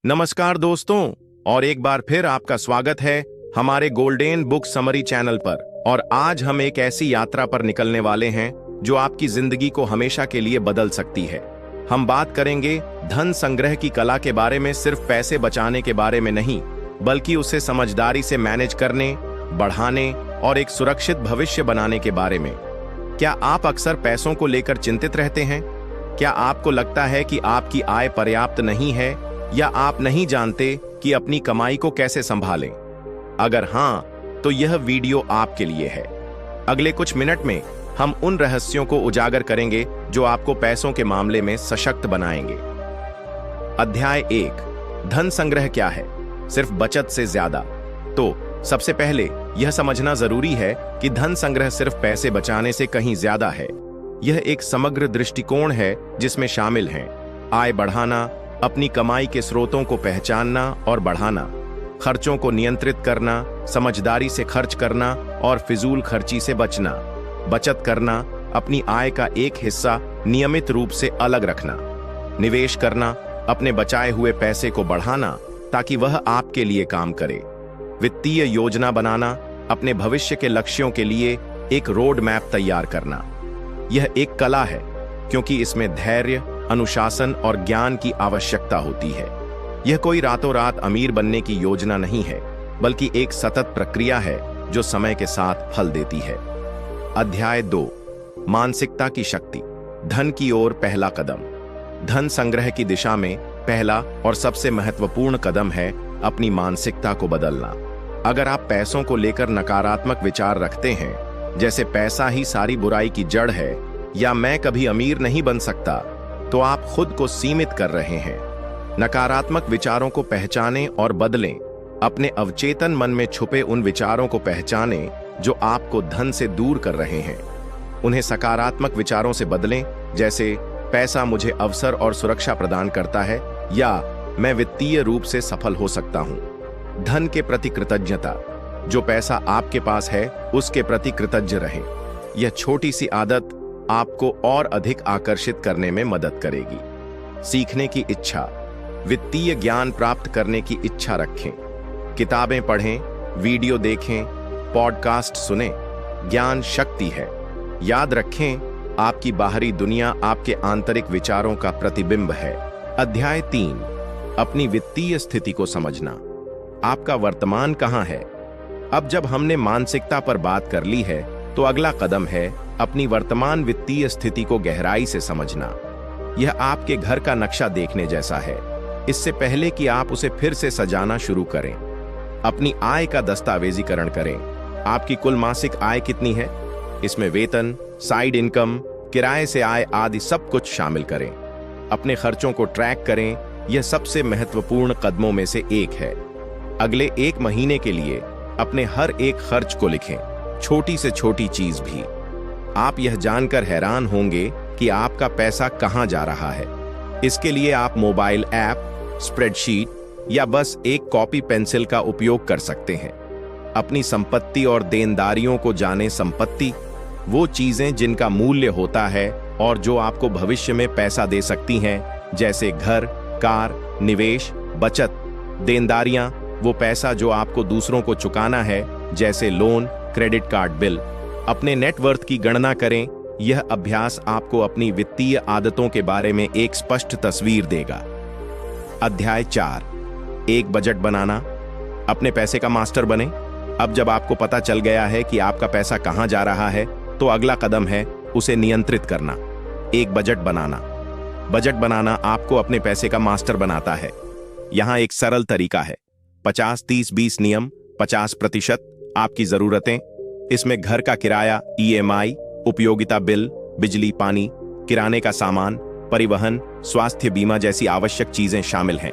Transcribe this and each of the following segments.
नमस्कार दोस्तों, और एक बार फिर आपका स्वागत है हमारे गोल्डन बुक समरी चैनल पर। और आज हम एक ऐसी यात्रा पर निकलने वाले हैं जो आपकी जिंदगी को हमेशा के लिए बदल सकती है। हम बात करेंगे धन संग्रह की कला के बारे में, सिर्फ पैसे बचाने के बारे में नहीं, बल्कि उसे समझदारी से मैनेज करने, बढ़ाने और एक सुरक्षित भविष्य बनाने के बारे में। क्या आप अक्सर पैसों को लेकर चिंतित रहते हैं? क्या आपको लगता है कि आपकी आय पर्याप्त नहीं है, या आप नहीं जानते कि अपनी कमाई को कैसे संभालें? अगर हां, तो यह वीडियो आपके लिए है। अगले कुछ मिनट में हम उन रहस्यों को उजागर करेंगे जो आपको पैसों के मामले में सशक्त बनाएंगे। अध्याय 1, धन संग्रह क्या है, सिर्फ बचत से ज्यादा। तो सबसे पहले यह समझना जरूरी है कि धन संग्रह सिर्फ पैसे बचाने से कहीं ज्यादा है। यह एक समग्र दृष्टिकोण है जिसमें शामिल हैं आय बढ़ाना, अपनी कमाई के स्रोतों को पहचानना और बढ़ाना, खर्चों को नियंत्रित करना, समझदारी से खर्च करना और फिजूल खर्ची से बचना, बचत करना, अपनी आय का एक हिस्सा नियमित रूप से अलग रखना, निवेश करना, अपने बचाए हुए पैसे को बढ़ाना ताकि वह आपके लिए काम करे, वित्तीय योजना बनाना, अपने भविष्य के लक्ष्यों के लिए एक रोड मैप तैयार करना। यह एक कला है क्योंकि इसमें धैर्य, अनुशासन और ज्ञान की आवश्यकता होती है। यह कोई रातों रात अमीर बनने की योजना नहीं है, बल्कि एक सतत प्रक्रिया है जो समय के साथ फल देती है। अध्याय 2, मानसिकता की शक्ति, धन की ओर पहला कदम। धन संग्रह की दिशा में पहला और सबसे महत्वपूर्ण कदम है अपनी मानसिकता को बदलना। अगर आप पैसों को लेकर नकारात्मक विचार रखते हैं, जैसे पैसा ही सारी बुराई की जड़ है या मैं कभी अमीर नहीं बन सकता, तो आप खुद को सीमित कर रहे हैं। नकारात्मक विचारों को पहचानें और बदलें। अपने अवचेतन मन में छुपे उन विचारों को पहचानें जो आपको धन से दूर कर रहे हैं। उन्हें सकारात्मक विचारों से बदलें, जैसे पैसा मुझे अवसर और सुरक्षा प्रदान करता है, या मैं वित्तीय रूप से सफल हो सकता हूं। धन के प्रति कृतज्ञता, जो पैसा आपके पास है उसके प्रति कृतज्ञ रहें। यह छोटी सी आदत आपको और अधिक आकर्षित करने में मदद करेगी। सीखने की इच्छा, वित्तीय ज्ञान प्राप्त करने की इच्छा रखें। किताबें पढ़ें, वीडियो देखें, पॉडकास्ट सुनें। ज्ञान शक्ति है। याद रखें, आपकी बाहरी दुनिया आपके आंतरिक विचारों का प्रतिबिंब है। अध्याय 3, अपनी वित्तीय स्थिति को समझना। आपका वर्तमान कहां है? अब जब हमने मानसिकता पर बात कर ली है, तो अगला कदम है अपनी वर्तमान वित्तीय स्थिति को गहराई से समझना। यह आपके घर का नक्शा देखने जैसा है। इससे पहले कि आप उसे फिर से सजाना शुरू करें, अपनी आय का दस्तावेजीकरण करें। आपकी कुल मासिक आय कितनी है? इसमें वेतन, साइड इनकम, किराए से आय आदि सब कुछ शामिल करें। अपने खर्चों को ट्रैक करें। यह सबसे महत्वपूर्ण कदमों में से एक है। अगले एक महीने के लिए अपने हर एक खर्च को लिखें, छोटी से छोटी चीज भी। आप यह जानकर हैरान होंगे कि आपका पैसा कहां जा रहा है। इसके लिए आप मोबाइल ऐप, स्प्रेडशीट या बस एक कॉपी पेंसिल का उपयोग कर सकते हैं। अपनी संपत्ति और देनदारियों को जानें। संपत्ति वो चीजें जिनका मूल्य होता है और जो आपको भविष्य में पैसा दे सकती हैं, जैसे घर, कार, निवेश, बचत। देनदारियां वो पैसा जो आपको दूसरों को चुकाना है, जैसे लोन, क्रेडिट कार्ड बिल। अपने नेटवर्थ की गणना करें। यह अभ्यास आपको अपनी वित्तीय आदतों के बारे में एक स्पष्ट तस्वीर देगा। अध्याय 4, एक बजट बनाना। अपने पैसे का मास्टर बने। अब जब आपको पता चल गया है कि आपका पैसा कहां जा रहा है, तो अगला कदम है उसे नियंत्रित करना। एक बजट बनाना। बजट बनाना आपको अपने पैसे का मास्टर बनाता है। यहां एक सरल तरीका है, 50-30-20 नियम। 50% आपकी जरूरतें। इसमें घर का किराया, EMI, उपयोगिता बिल, बिजली पानी, किराने का सामान, परिवहन, स्वास्थ्य बीमा जैसी आवश्यक चीजें शामिल हैं।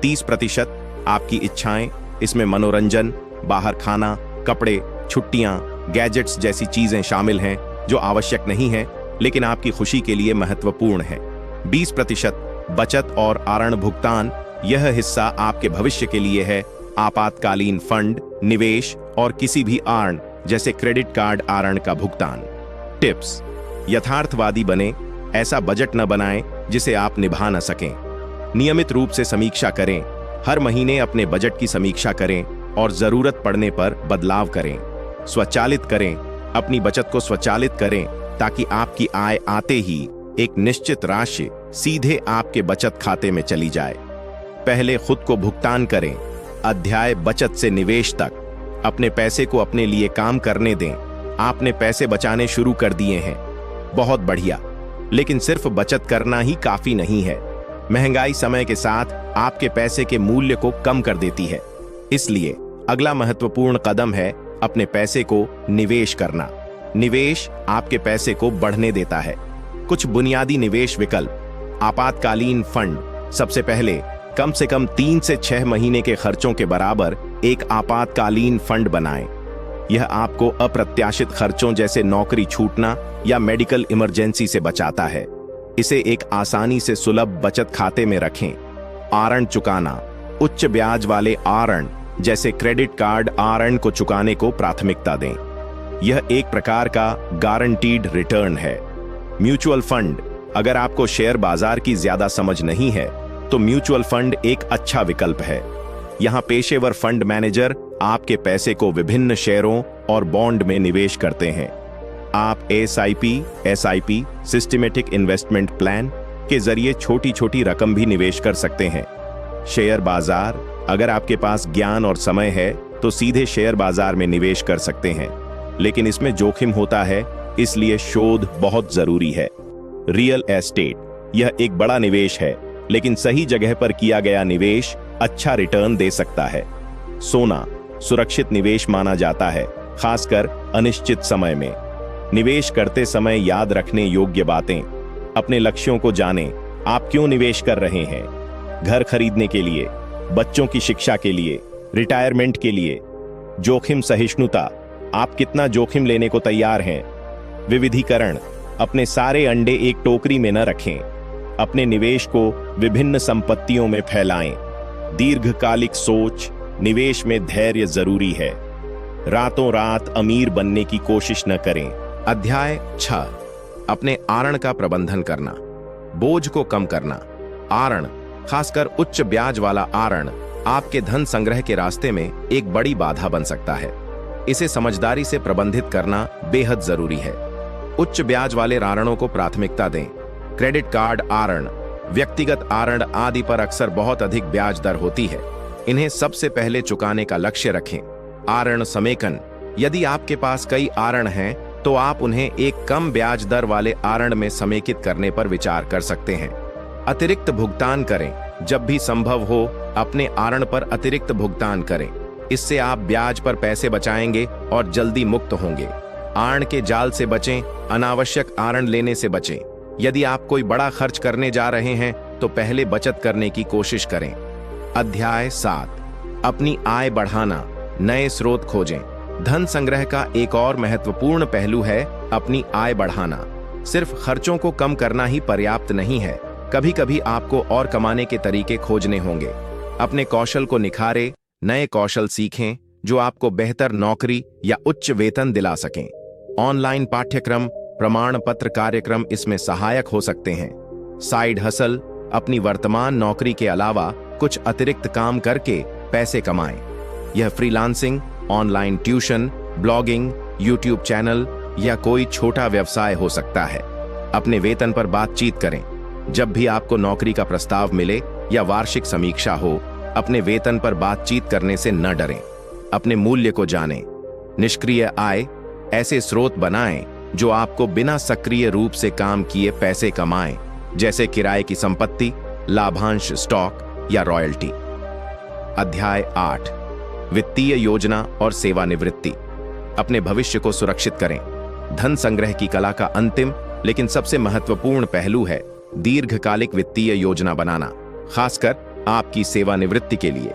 30% आपकी इच्छाएं। इसमें मनोरंजन, बाहर खाना, कपड़े, छुट्टियां, गैजेट्स जैसी चीजें शामिल हैं जो आवश्यक नहीं है लेकिन आपकी खुशी के लिए महत्वपूर्ण है। 20% बचत और आरण भुगतान। यह हिस्सा आपके भविष्य के लिए है, आपातकालीन फंड, निवेश और किसी भी आरण जैसे क्रेडिट कार्ड आरण का भुगतान। टिप्स: यथार्थवादी बने। ऐसा बजट न बनाएं जिसे आप निभा न सकें। नियमित रूप से समीक्षा करें। हर महीने अपने बजट की समीक्षा करें और जरूरत पड़ने पर बदलाव करें। स्वचालित करें, अपनी बचत को स्वचालित करें ताकि आपकी आय आते ही एक निश्चित राशि सीधे आपके बचत खाते में चली जाए। पहले खुद को भुगतान करें। अध्याय बचत से निवेश तक। अपने पैसे को अपने लिए काम करने दें। आपने पैसे बचाने शुरू कर दिए हैं, बहुत बढ़िया, लेकिन सिर्फ बचत करना ही काफी नहीं है। महंगाई समय के साथ आपके पैसे के मूल्य को कम कर देती है। इसलिए अगला महत्वपूर्ण कदम है अपने पैसे को निवेश करना। निवेश आपके पैसे को बढ़ने देता है। कुछ बुनियादी निवेश विकल्प। आपातकालीन फंड। सबसे पहले कम से कम 3 से 6 महीने के खर्चों के बराबर एक आपातकालीन फंड बनाएं। यह आपको अप्रत्याशित खर्चों जैसे नौकरी छूटना या मेडिकल इमरजेंसी से बचाता है। इसे एक आसानी से सुलभ बचत खाते में रखें। आरण चुकाना। उच्च ब्याज वाले आरण जैसे क्रेडिट कार्ड आरण को चुकाने को प्राथमिकता दें। यह एक प्रकार का गारंटीड रिटर्न है। Mutual fund. अगर आपको शेयर बाजार की ज्यादा समझ नहीं है तो म्यूचुअल फंड एक अच्छा विकल्प है। यहां पेशेवर फंड मैनेजर आपके पैसे को विभिन्न शेयरों और बॉन्ड में निवेश करते हैं। आप एसआईपी सिस्टमेटिक इन्वेस्टमेंट प्लान के जरिए छोटी छोटी रकम भी निवेश कर सकते हैं। शेयर बाजार। अगर आपके पास ज्ञान और समय है तो सीधे शेयर बाजार में निवेश कर सकते हैं, लेकिन इसमें जोखिम होता है, इसलिए शोध बहुत जरूरी है। Real estate. यह एक बड़ा निवेश है, लेकिन सही जगह पर किया गया निवेश अच्छा रिटर्न दे सकता है। सोना सुरक्षित निवेश माना जाता है, खासकर अनिश्चित समय में। निवेश करते समय याद रखने योग्य बातें। अपने लक्ष्यों को जानें। आप क्यों निवेश कर रहे हैं? घर खरीदने के लिए, बच्चों की शिक्षा के लिए, रिटायरमेंट के लिए। जोखिम सहिष्णुता। आप कितना जोखिम लेने को तैयार हैं? विविधीकरण। अपने सारे अंडे एक टोकरी में न रखें। अपने निवेश को विभिन्न संपत्तियों में फैलाएं। दीर्घकालिक सोच। निवेश में धैर्य जरूरी है। रातों रात अमीर बनने की कोशिश न करें। अध्याय 6। अपने आरण का प्रबंधन करना। बोझ को कम करना। आरण, खासकर उच्च ब्याज वाला आरण, आपके धन संग्रह के रास्ते में एक बड़ी बाधा बन सकता है। इसे समझदारी से प्रबंधित करना बेहद जरूरी है। उच्च ब्याज वाले आरणों को प्राथमिकता दें। क्रेडिट कार्ड आरण, व्यक्तिगत आरण आदि पर अक्सर बहुत अधिक ब्याज दर होती है। इन्हें सबसे पहले चुकाने का लक्ष्य रखें। आरण समेकन। यदि आपके पास कई आरण हैं तो आप उन्हें एक कम ब्याज दर वाले आरण में समेकित करने पर विचार कर सकते हैं। अतिरिक्त भुगतान करें। जब भी संभव हो अपने आरण पर अतिरिक्त भुगतान करें। इससे आप ब्याज पर पैसे बचाएंगे और जल्दी मुक्त होंगे। आरण के जाल से बचें। अनावश्यक आरण लेने से बचें। यदि आप कोई बड़ा खर्च करने जा रहे हैं तो पहले बचत करने की कोशिश करें। अध्याय 7। अपनी आय बढ़ाना। नए स्रोत खोजें। धन संग्रह का एक और महत्वपूर्ण पहलू है अपनी आय बढ़ाना। सिर्फ खर्चों को कम करना ही पर्याप्त नहीं है। कभी कभी आपको और कमाने के तरीके खोजने होंगे। अपने कौशल को निखारें। नए कौशल सीखें जो आपको बेहतर नौकरी या उच्च वेतन दिला सकें। ऑनलाइन पाठ्यक्रम, प्रमाण पत्र कार्यक्रम इसमें सहायक हो सकते हैं। Side hustle. अपनी वर्तमान नौकरी के अलावा कुछ अतिरिक्त काम करके पैसे कमाएं। यह freelancing, online tuition, blogging, YouTube channel या कोई छोटा व्यवसाय हो सकता है। अपने वेतन पर बातचीत करें। जब भी आपको नौकरी का प्रस्ताव मिले या वार्षिक समीक्षा हो, अपने वेतन पर बातचीत करने से न डरें। अपने मूल्य को जानें। निष्क्रिय आय। ऐसे स्रोत बनाएं जो आपको बिना सक्रिय रूप से काम किए पैसे कमाएं, जैसे किराए की संपत्ति, लाभांश स्टॉक या रॉयल्टी। अध्याय 8। वित्तीय योजना और सेवानिवृत्ति। अपने भविष्य को सुरक्षित करें। धन संग्रह की कला का अंतिम लेकिन सबसे महत्वपूर्ण पहलू है दीर्घकालिक वित्तीय योजना बनाना, खासकर आपकी सेवानिवृत्ति के लिए।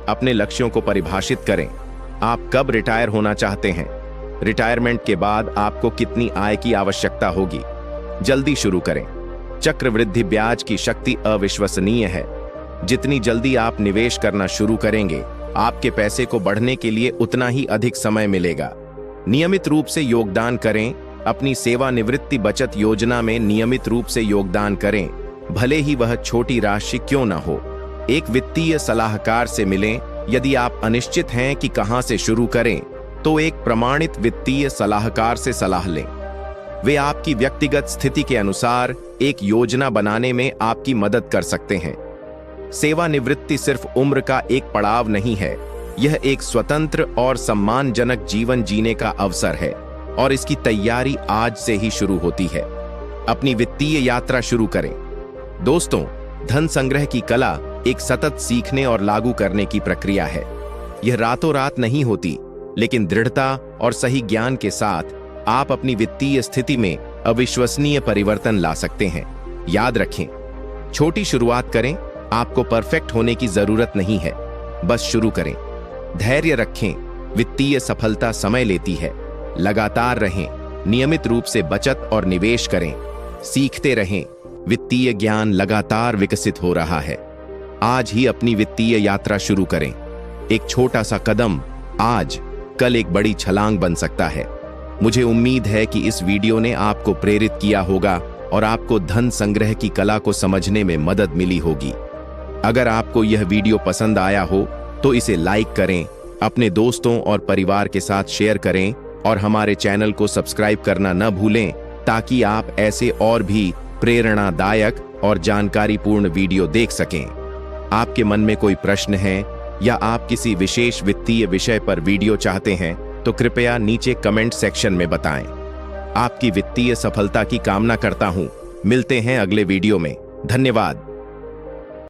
अपने लक्ष्यों को परिभाषित करें। आप कब रिटायर होना चाहते हैं? रिटायरमेंट के बाद आपको कितनी आय की आवश्यकता होगी? जल्दी शुरू करें। चक्रवृद्धि ब्याज की शक्ति अविश्वसनीय है। जितनी जल्दी आप निवेश करना शुरू करेंगे, आपके पैसे को बढ़ने के लिए उतना ही अधिक समय मिलेगा। नियमित रूप से योगदान करें। अपनी सेवानिवृत्ति बचत योजना में नियमित रूप से योगदान करें, भले ही वह छोटी राशि क्यों न हो। एक वित्तीय सलाहकार से मिलें। यदि आप अनिश्चित हैं कि कहां से शुरू करें, तो एक प्रमाणित वित्तीय सलाहकार से सलाह लें। वे आपकी व्यक्तिगत स्थिति के अनुसार एक योजना बनाने में आपकी मदद कर सकते हैं। सेवानिवृत्ति सिर्फ उम्र का एक पड़ाव नहीं है, यह एक स्वतंत्र और सम्मानजनक जीवन जीने का अवसर है और इसकी तैयारी आज से ही शुरू होती है। अपनी वित्तीय यात्रा शुरू करें। दोस्तों, धन संग्रह की कला एक सतत सीखने और लागू करने की प्रक्रिया है। यह रातों रात नहीं होती, लेकिन दृढ़ता और सही ज्ञान के साथ आप अपनी वित्तीय स्थिति में अविश्वसनीय परिवर्तन ला सकते हैं। याद रखें, छोटी शुरुआत करें। आपको परफेक्ट होने की जरूरत नहीं है, बस शुरू करें। धैर्य रखें, वित्तीय सफलता समय लेती है। लगातार रहें, नियमित रूप से बचत और निवेश करें। सीखते रहें, वित्तीय ज्ञान लगातार विकसित हो रहा है। आज ही अपनी वित्तीय यात्रा शुरू करें। एक छोटा सा कदम आज कल एक बड़ी छलांग बन सकता है। मुझे उम्मीद है कि इस वीडियो ने आपको प्रेरित किया होगा और आपको धन संग्रह की कला को समझने में मदद मिली होगी। अगर आपको यह वीडियो पसंद आया हो तो इसे लाइक करें, अपने दोस्तों और परिवार के साथ शेयर करें और हमारे चैनल को सब्सक्राइब करना न भूलें, ताकि आप ऐसे और भी प्रेरणादायक और जानकारीपूर्ण वीडियो देख सकें। आपके मन में कोई प्रश्न है या आप किसी विशेष वित्तीय विषय पर वीडियो चाहते हैं तो कृपया नीचे कमेंट सेक्शन में बताएं। आपकी वित्तीय सफलता की कामना करता हूं। मिलते हैं अगले वीडियो में। धन्यवाद।